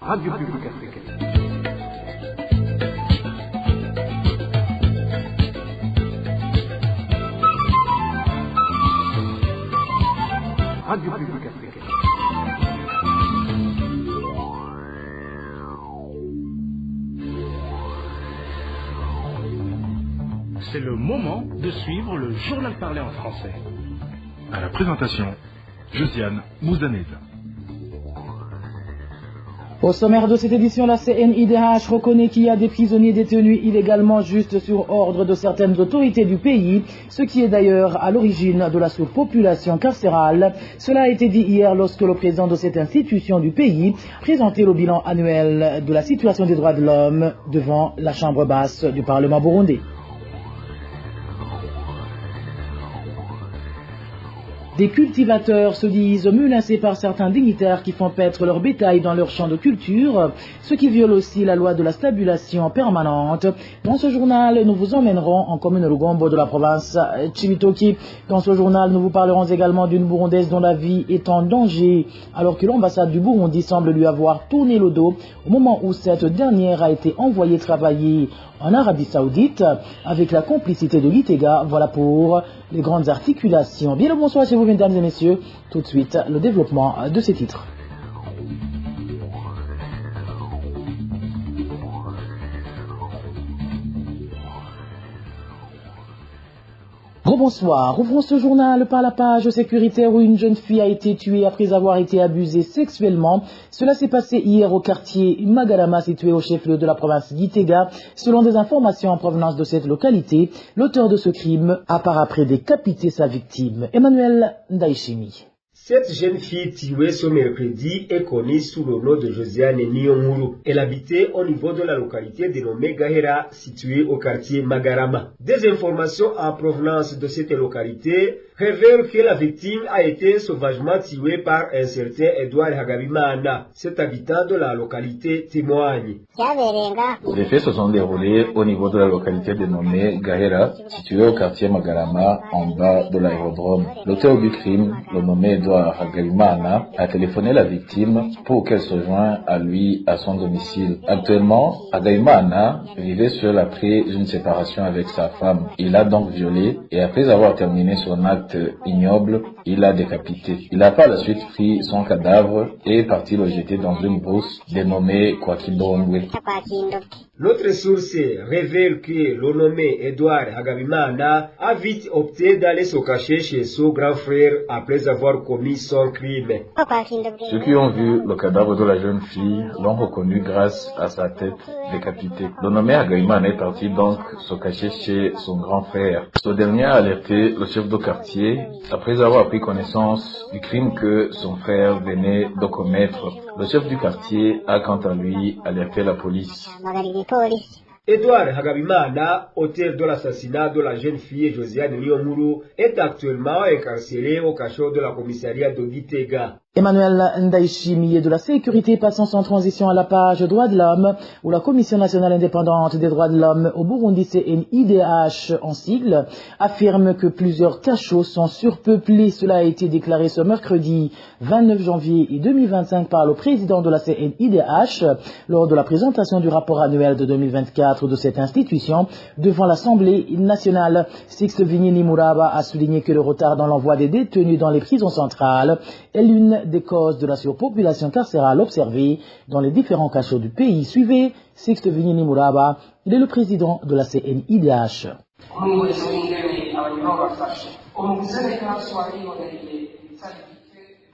Radio Publique Africaine. Radio Publique Africaine. C'est le moment de suivre le journal parlé en français. À la présentation, Josiane Mouzanez. Au sommaire de cette édition, la CNIDH reconnaît qu'il y a des prisonniers détenus illégalement juste sur ordre de certaines autorités du pays, ce qui est d'ailleurs à l'origine de la surpopulation carcérale. Cela a été dit hier lorsque le président de cette institution du pays présentait le bilan annuel de la situation des droits de l'homme devant la chambre basse du Parlement burundais. Des cultivateurs se disent menacés par certains dignitaires qui font paître leur bétail dans leur champ de culture, ce qui viole aussi la loi de la stabulation permanente. Dans ce journal, nous vous emmènerons en commune Lugombo de la province Chibitoki. Dans ce journal, nous vous parlerons également d'une Burundaise dont la vie est en danger, alors que l'ambassade du Burundi semble lui avoir tourné le dos au moment où cette dernière a été envoyée travailler en Arabie Saoudite avec la complicité de l'ITEGA. Voilà pour les grandes articulations. Bien le bonsoir chez vous, mesdames et messieurs. Tout de suite, le développement de ces titres. Bonsoir. Ouvrons ce journal par la page sécuritaire où une jeune fille a été tuée après avoir été abusée sexuellement. Cela s'est passé hier au quartier Magarama situé au chef-lieu de la province d'Itega. Selon des informations en provenance de cette localité, l'auteur de ce crime a par après décapité sa victime. Emmanuel Ndaishimi. Cette jeune fille tuée ce mercredi est connue sous le nom de Josiane Niyonkuru. Elle habitait au niveau de la localité dénommée Gahera, située au quartier Magarama. Des informations en provenance de cette localité révèlent que la victime a été sauvagement tuée par un certain Edouard Hagabimana. Cet habitant de la localité témoigne. Les faits se sont déroulés au niveau de la localité dénommée Gahera, située au quartier Magarama, en bas de l'aérodrome. L'auteur du crime, le nommé Edouard Hagabimana, a téléphoné la victime pour qu'elle se joigne à lui à son domicile. Actuellement, Hagabimana vivait seul après une séparation avec sa femme. Il l'a donc violée et après avoir terminé son acte ignoble, il l'a décapité. Il a par la suite pris son cadavre et est parti le jeter dans une brousse dénommée Kwakidongwe. L'autre source révèle que le nommé Edouard Hagabimana a vite opté d'aller se cacher chez son grand frère après avoir commis son crime. Ceux qui ont vu le cadavre de la jeune fille l'ont reconnu grâce à sa tête décapitée. Le nommé Hagabimana est parti donc se cacher chez son grand frère. Ce dernier a alerté le chef de quartier après avoir pris connaissance du crime que son frère venait de commettre. Le chef du quartier a quant à lui alerté la police. Edouard Hagabimana, auteur de l'assassinat de la jeune fille Josiane Niyonkuru, est actuellement incarcéré au cachot de la commissariat de Gitega. Emmanuel Ndaishimi de la sécurité passant sans transition à la page droits de l'homme où la Commission nationale indépendante des droits de l'homme au Burundi CNIDH en sigle affirme que plusieurs cachots sont surpeuplés. Cela a été déclaré ce mercredi 29 janvier 2025 par le président de la CNIDH lors de la présentation du rapport annuel de 2024 de cette institution devant l'Assemblée nationale. Sixte Vignini-Mouraba a souligné que le retard dans l'envoi des détenus dans les prisons centrales est l'une des causes de la surpopulation carcérale observée dans les différents cachots du pays. Suivez Sixte Vignini-Mouraba, il est le président de la CNIDH.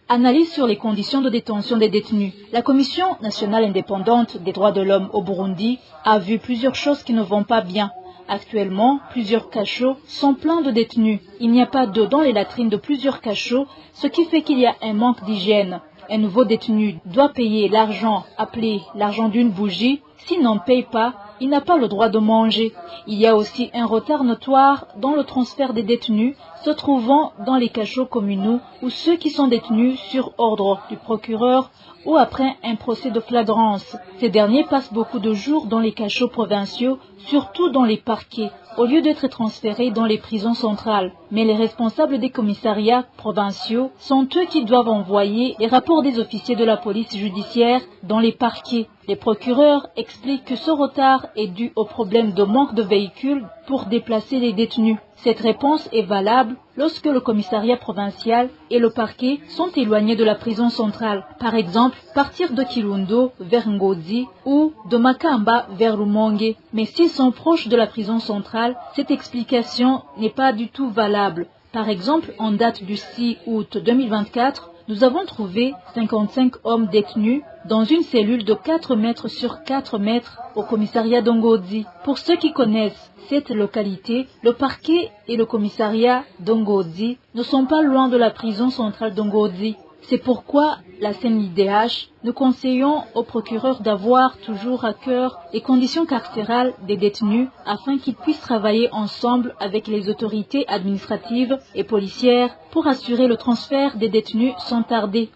Analyse sur les conditions de détention des détenus. La Commission nationale indépendante des droits de l'homme au Burundi a vu plusieurs choses qui ne vont pas bien. Actuellement, plusieurs cachots sont pleins de détenus. Il n'y a pas d'eau dans les latrines de plusieurs cachots, ce qui fait qu'il y a un manque d'hygiène. Un nouveau détenu doit payer l'argent appelé l'argent d'une bougie. S'il n'en paye pas, il n'a pas le droit de manger. Il y a aussi un retard notoire dans le transfert des détenus, se trouvant dans les cachots communaux ou ceux qui sont détenus sur ordre du procureur ou après un procès de flagrance. Ces derniers passent beaucoup de jours dans les cachots provinciaux, surtout dans les parquets, au lieu d'être transférés dans les prisons centrales. Mais les responsables des commissariats provinciaux sont eux qui doivent envoyer les rapports des officiers de la police judiciaire dans les parquets. Les procureurs expliquent que ce retard est dû au problème de manque de véhicules pour déplacer les détenus. Cette réponse est valable lorsque le commissariat provincial et le parquet sont éloignés de la prison centrale. Par exemple, partir de Kirundo vers Ngozi ou de Makamba vers Rumonge. Mais s'ils sont proches de la prison centrale, cette explication n'est pas du tout valable. Par exemple, en date du 6 août 2024, nous avons trouvé 55 hommes détenus dans une cellule de 4 mètres sur 4 mètres au commissariat d'Ongozi. Pour ceux qui connaissent cette localité, le parquet et le commissariat d'Ongozi ne sont pas loin de la prison centrale d'Ongozi. C'est pourquoi la CNIDH, nous conseillons aux procureurs d'avoir toujours à cœur les conditions carcérales des détenus afin qu'ils puissent travailler ensemble avec les autorités administratives et policières pour assurer le transfert des détenus sans tarder.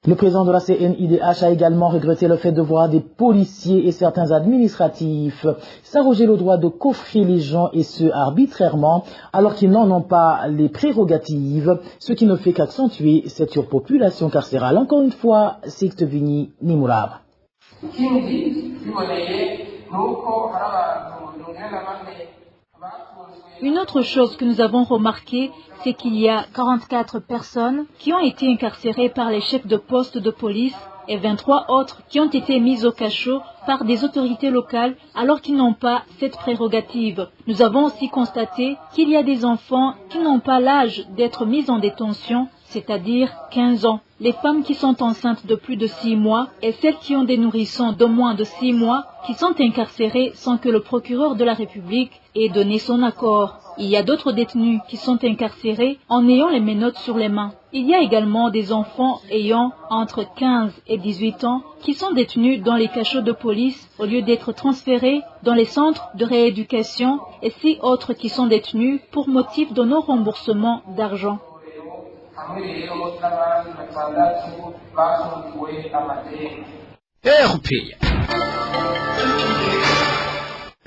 Le président de la CNIDH a également regretté le fait de voir des policiers et certains administratifs s'arroger le droit de coffrer les gens et ce arbitrairement alors qu'ils n'en ont pas les prérogatives, ce qui ne fait qu'accentuer cette surpopulation carcérale. Encore une fois, Sixte Vini Nimuraba. Une autre chose que nous avons remarqué, c'est qu'il y a 44 personnes qui ont été incarcérées par les chefs de poste de police et 23 autres qui ont été mises au cachot par des autorités locales alors qu'ils n'ont pas cette prérogative. Nous avons aussi constaté qu'il y a des enfants qui n'ont pas l'âge d'être mis en détention, c'est-à-dire 15 ans. Les femmes qui sont enceintes de plus de 6 mois et celles qui ont des nourrissons de moins de 6 mois qui sont incarcérées sans que le procureur de la République ait donné son accord. Il y a d'autres détenus qui sont incarcérés en ayant les menottes sur les mains. Il y a également des enfants ayant entre 15 et 18 ans qui sont détenus dans les cachots de police au lieu d'être transférés dans les centres de rééducation et 6 autres qui sont détenus pour motif de non-remboursement d'argent.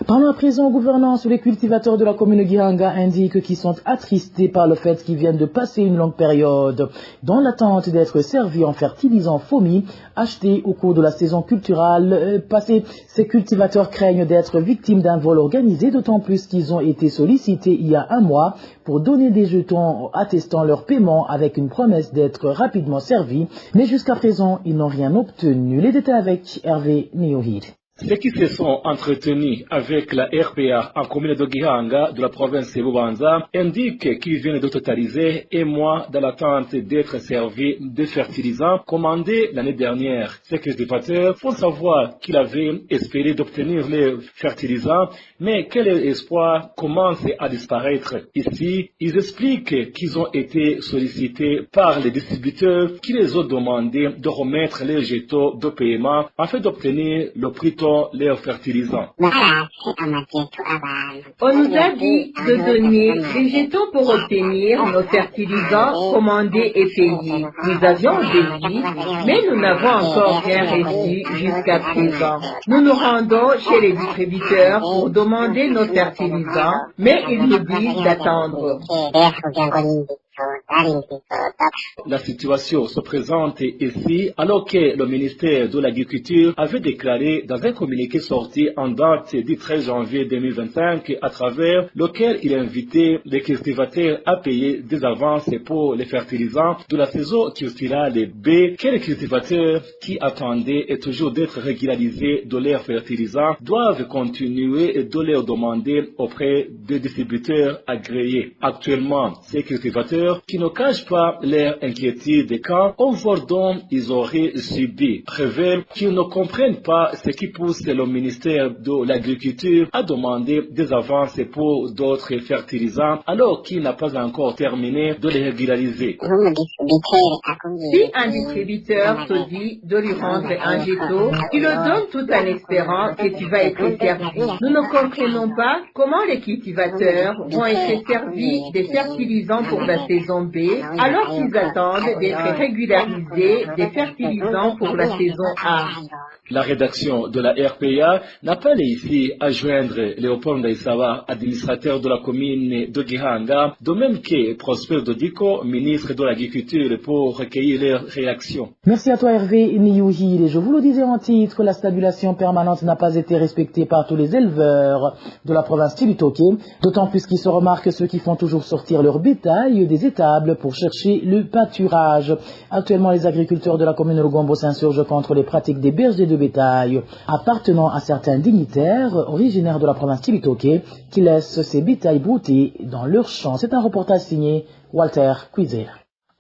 Parlons à présent aux gouvernants ou les cultivateurs de la commune de Gihanga indiquent qu'ils sont attristés par le fait qu'ils viennent de passer une longue période dans l'attente d'être servis en fertilisants FOMI achetés au cours de la saison culturelle passée. Ces cultivateurs craignent d'être victimes d'un vol organisé, d'autant plus qu'ils ont été sollicités il y a un mois pour donner des jetons attestant leur paiement avec une promesse d'être rapidement servis. Mais jusqu'à présent, ils n'ont rien obtenu. Les détails avec Hervé Neohid. Ceux qui se sont entretenus avec la RPA en commune de Gihanga de la province de Bubanza indiquent qu'ils viennent de totaliser un mois dans l'attente d'être servis de fertilisants commandés l'année dernière. Ces cultivateurs font savoir qu'ils avaient espéré d'obtenir les fertilisants, mais que leur espoir commence à disparaître. Ici, ils expliquent qu'ils ont été sollicités par les distributeurs qui les ont demandé de remettre les jetons de paiement afin d'obtenir le prix leurs fertilisants. On nous a dit de donner des jetons pour obtenir nos fertilisants commandés et payés. Nous avions devis, mais nous n'avons encore rien reçu jusqu'à présent. Nous nous rendons chez les distributeurs pour demander nos fertilisants, mais ils nous disent d'attendre. La situation se présente ici alors que le ministère de l'Agriculture avait déclaré dans un communiqué sorti en date du 13 janvier 2025 à travers lequel il invitait les cultivateurs à payer des avances pour les fertilisants de la saison culturelle B que les cultivateurs qui attendaient et toujours d'être régularisés de leurs fertilisants doivent continuer de leur demander auprès des distributeurs agréés. Actuellement, ces cultivateurs agriculteurs qui ne cachent pas leur inquiétude quant au vol dont ils auraient subi, révèlent qu'ils ne comprennent pas ce qui pousse le ministère de l'Agriculture à demander des avances pour d'autres fertilisants alors qu'il n'a pas encore terminé de les régulariser. Si un distributeur te dit de lui rendre un ghetto, tu le donnes tout en espérant que tu vas être servi. Nous ne comprenons pas comment les cultivateurs vont être servis des fertilisants pour la saison B alors qu'ils attendent d'être régularisés des fertilisants pour la saison A. La rédaction de la RPA n'appelle ici à joindre Léopold Ndaïsawa, administrateur de la commune de Gihanga, de même que Prosper Dodiko, ministre de l'Agriculture, pour recueillir leurs réactions. Merci à toi Hervé Niyouhil. Et je vous le disais en titre, la stabulation permanente n'a pas été respectée par tous les éleveurs de la province Tibitoke, d'autant plus qu'il se remarque ceux qui font toujours sortir leur bétail des étables pour chercher le pâturage. Actuellement, les agriculteurs de la commune de Lugombo s'insurgent contre les pratiques des bergers de bétail appartenant à certains dignitaires originaires de la province Tibitoke qui laissent ces bétails broutés dans leurs champs. C'est un reportage signé Walter Kwizera.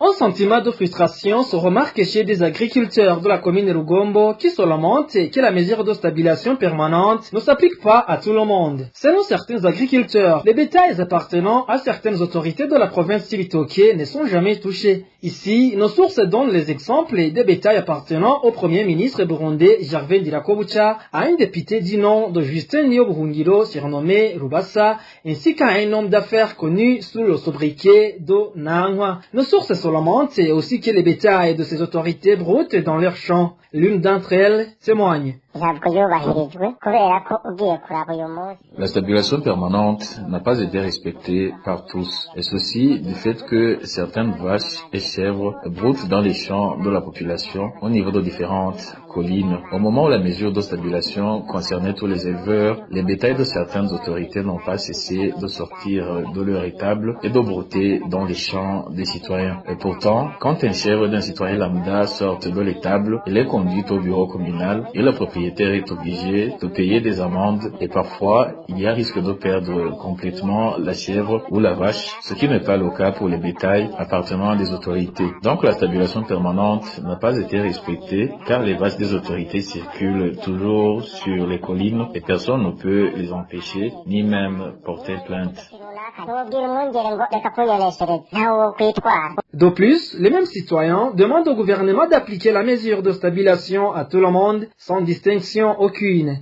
Un sentiment de frustration se remarque chez des agriculteurs de la commune de Lugombo qui se lamentent que la mesure de stabilisation permanente ne s'applique pas à tout le monde. Selon certains agriculteurs, les bétails appartenant à certaines autorités de la province Tibitoke ne sont jamais touchés. Ici, nos sources donnent les exemples des bétails appartenant au premier ministre burundais Gervais Ndirakobucha, à un député du nom de Justin Niobuhungiro surnommé Rubassa, ainsi qu'à un homme d'affaires connu sous le sobriquet de Nangwa. Nos sources se lamentent aussi que les bétails de ces autorités broutent dans leurs champs. L'une d'entre elles témoigne. La stabilisation permanente n'a pas été respectée par tous, et ceci du fait que certaines vaches et chèvres broutent dans les champs de la population au niveau de différentes collines. Au moment où la mesure de stabilisation concernait tous les éleveurs, les bétails de certaines autorités n'ont pas cessé de sortir de leur étable et de brouter dans les champs des citoyens. Et pourtant, quand un chèvre d'un citoyen lambda sort de l'étable, il est conduit au bureau communal et le propriétaire est obligé de payer des amendes et parfois il y a risque de perdre complètement la chèvre ou la vache, ce qui n'est pas le cas pour les bétails appartenant à des autorités. Donc la stabilisation permanente n'a pas été respectée car les vaches des autorités circulent toujours sur les collines et personne ne peut les empêcher ni même porter plainte. De plus, les mêmes citoyens demandent au gouvernement d'appliquer la mesure de stabilisation à tout le monde sans distinction aucune.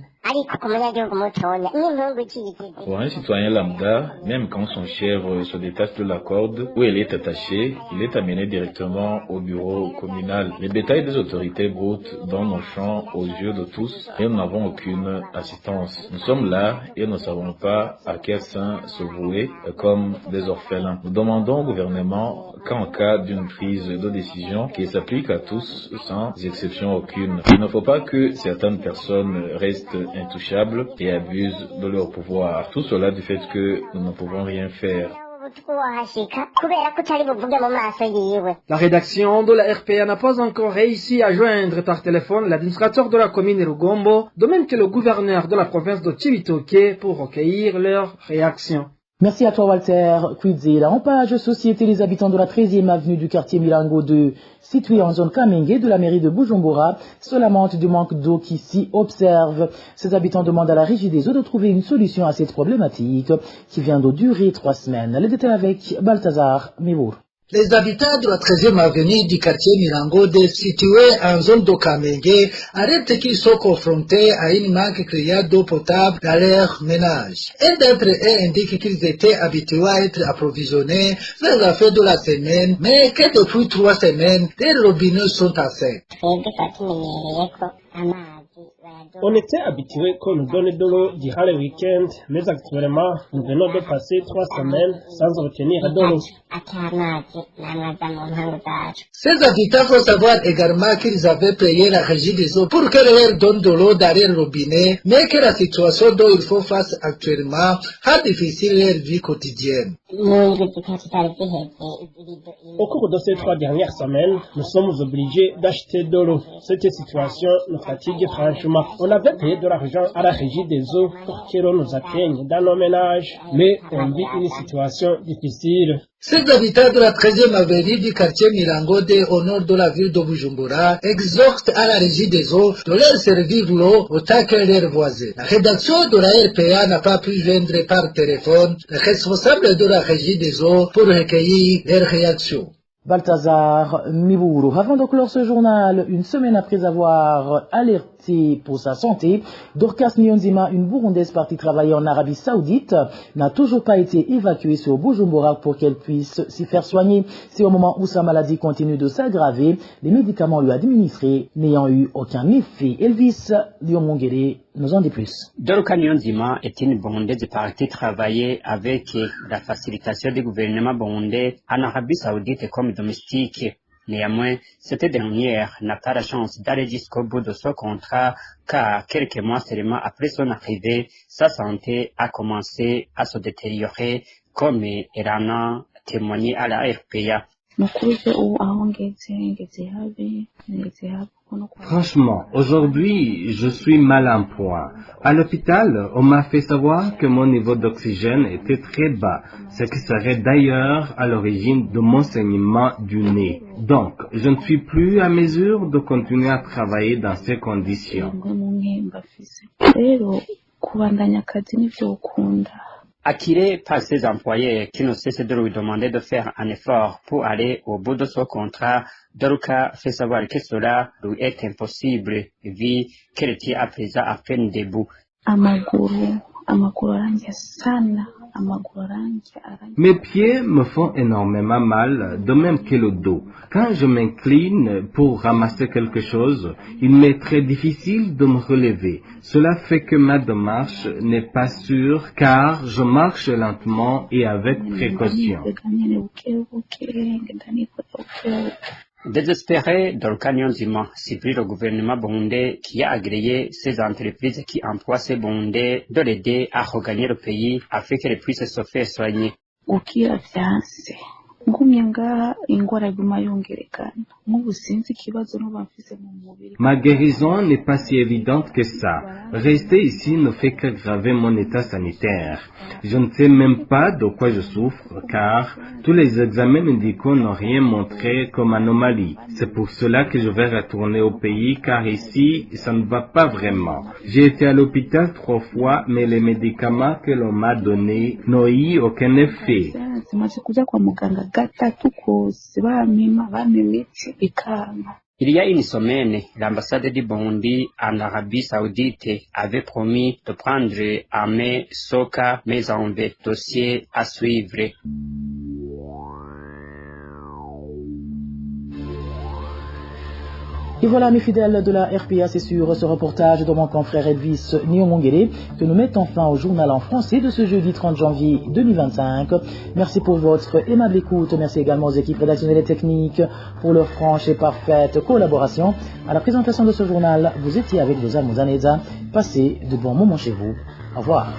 Pour un citoyen lambda, même quand son chèvre se détache de la corde où elle est attachée, il est amené directement au bureau communal. Les bétails des autorités broutent dans nos champs aux yeux de tous et nous n'avons aucune assistance. Nous sommes là et ne savons pas à quel sein se vouer comme des orphelins. Nous demandons au gouvernement qu'en cas d'une prise de décision qui s'applique à tous sans exception aucune. Il ne faut pas que certaines personnes restent intouchables et abusent de leur pouvoir. Tout cela du fait que nous ne pouvons rien faire. La rédaction de la RPA n'a pas encore réussi à joindre par téléphone l'administrateur de la commune de Lugombo, de même que le gouverneur de la province de Tibitoke pour recueillir leurs réactions. Merci à toi Walter Kwizera. En page société, les habitants de la 13e avenue du quartier Milango 2, situé en zone Kamenge de la mairie de Bujumbura, se lamentent du manque d'eau qui s'y observe. Ces habitants demandent à la Régie des eaux de trouver une solution à cette problématique qui vient de durer 3 semaines. Les détails avec Balthazar Mivour. Les habitants de la 13e avenue du quartier Milango 2, situé en zone de Kamenge, arrêtent qu'ils sont confrontés à une manque criante d'eau potable dans leur ménage. Un d'entre eux indique qu'ils étaient habitués à être approvisionnés vers la fin de la semaine, mais que depuis 3 semaines, les robinets sont à sec. On était habitué qu'on nous donne de l'eau durant le week-end, mais actuellement, nous venons de passer 3 semaines sans obtenir de l'eau. Ces habitants font savoir également qu'ils avaient payé la Régie des eaux pour qu'elle leur donne de l'eau dans les robinets, mais que la situation dont ils font face actuellement rend difficile leur vie quotidienne. Au cours de ces 3 dernières semaines, nous sommes obligés d'acheter de l'eau. Cette situation nous fatigue franchement. On avait payé de l'argent à la régie des eaux pour que l'eau nous atteigne dans nos ménages, mais on vit une situation difficile. Ces habitants de la 13e avenue du quartier Mirangode au nord de la ville de Bujumbura exhortent à la régie des eaux de leur servir l'eau autant que leurs voisins. La rédaction de la RPA n'a pas pu joindre par téléphone le responsable de la régie des eaux pour recueillir leurs réactions. Balthazar Miburu. Avant de clore ce journal, une semaine après avoir alerté pour sa santé, Dorcas Nyonzima, une Burundaise partie travailler en Arabie Saoudite, n'a toujours pas été évacuée sur Bujumbura pour qu'elle puisse s'y faire soigner. C'est au moment où sa maladie continue de s'aggraver, les médicaments lui administrés n'ayant eu aucun effet. Elvis Liomongere nous en dit plus. Dorcas Nyonzima est une Burundaise partie travailler avec la facilitation du gouvernement burundais en Arabie Saoudite comme domestique. Néanmoins, cette dernière n'a pas la chance d'aller jusqu'au bout de son contrat car quelques mois seulement après son arrivée, sa santé a commencé à se détériorer comme elle en a témoigné à la RPA. Franchement, aujourd'hui, je suis mal en point. À l'hôpital, on m'a fait savoir que mon niveau d'oxygène était très bas, ce qui serait d'ailleurs à l'origine de mon saignement du nez. Donc, je ne suis plus à mesure de continuer à travailler dans ces conditions. Attiré par ses employés qui ne cessent de lui demander de faire un effort pour aller au bout de son contrat, Dorcas fait savoir que cela lui est impossible vu qu'elle tient à présent à peine debout. Mes pieds me font énormément mal, de même que le dos. Quand je m'incline pour ramasser quelque chose, il m'est très difficile de me relever. Cela fait que ma démarche n'est pas sûre car je marche lentement et avec précaution. Désespéré, Dorcas Nyonzima supplie le gouvernement burundais qui a agréé ces entreprises qui emploient ces Burundais de l'aider à regagner le pays afin qu'elles puissent se faire soigner. Ma guérison n'est pas si évidente que ça. Rester ici ne fait qu'aggraver mon état sanitaire. Je ne sais même pas de quoi je souffre car tous les examens médicaux n'ont rien montré comme anomalie. C'est pour cela que je vais retourner au pays car ici, ça ne va pas vraiment. J'ai été à l'hôpital 3 fois mais les médicaments que l'on m'a donnés n'ont eu aucun effet. Il y a une semaine, l'ambassade du Burundi en Arabie Saoudite avait promis de prendre en main Soka Mezambe, dossier à suivre. Et voilà mes fidèles de la RPA, c'est sur ce reportage de mon confrère Elvis Nyomongere que nous mettons fin au journal en français de ce jeudi 30 janvier 2025. Merci pour votre aimable écoute, merci également aux équipes rédactionnelles et techniques pour leur franche et parfaite collaboration. À la présentation de ce journal, vous étiez avec Joseph Mouzaneza. Passez de bons moments chez vous. Au revoir.